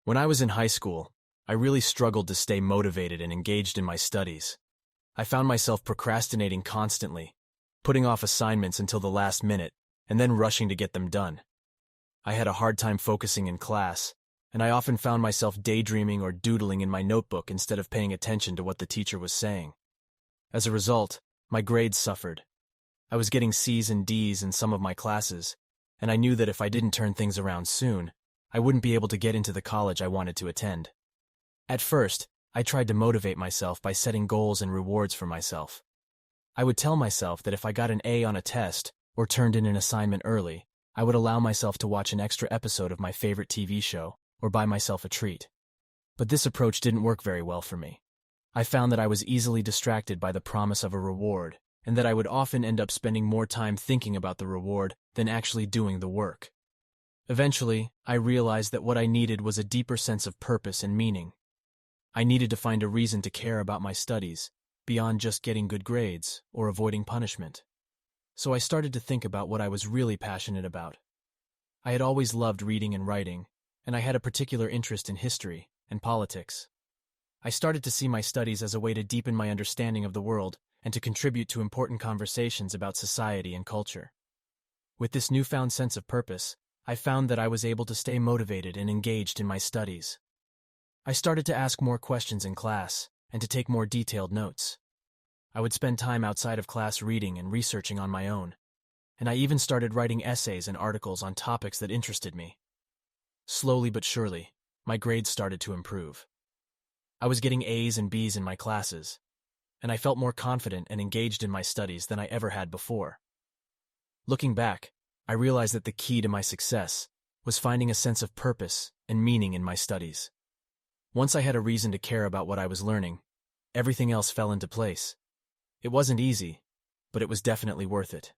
When I was in high school, I really struggled to stay motivated and engaged in my studies. I found myself procrastinating constantly, putting off assignments until the last minute, and then rushing to get them done. I had a hard time focusing in class, and I often found myself daydreaming or doodling in my notebook instead of paying attention to what the teacher was saying. As a result, my grades suffered. I was getting C's and D's in some of my classes, and I knew that if I didn't turn things around soon, I wouldn't be able to get into the college I wanted to attend. At first, I tried to motivate myself by setting goals and rewards for myself. I would tell myself that if I got an A on a test or turned in an assignment early, I would allow myself to watch an extra episode of my favorite TV show or buy myself a treat. But this approach didn't work very well for me. I found that I was easily distracted by the promise of a reward, and that I would often end up spending more time thinking about the reward than actually doing the work. Eventually, I realized that what I needed was a deeper sense of purpose and meaning. I needed to find a reason to care about my studies, beyond just getting good grades or avoiding punishment. So I started to think about what I was really passionate about. I had always loved reading and writing, and I had a particular interest in history and politics. I started to see my studies as a way to deepen my understanding of the world and to contribute to important conversations about society and culture. With this newfound sense of purpose, I found that I was able to stay motivated and engaged in my studies. I started to ask more questions in class and to take more detailed notes. I would spend time outside of class reading and researching on my own, and I even started writing essays and articles on topics that interested me. Slowly but surely, my grades started to improve. I was getting A's and B's in my classes, and I felt more confident and engaged in my studies than I ever had before. Looking back, I realized that the key to my success was finding a sense of purpose and meaning in my studies. Once I had a reason to care about what I was learning, everything else fell into place. It wasn't easy, but it was definitely worth it.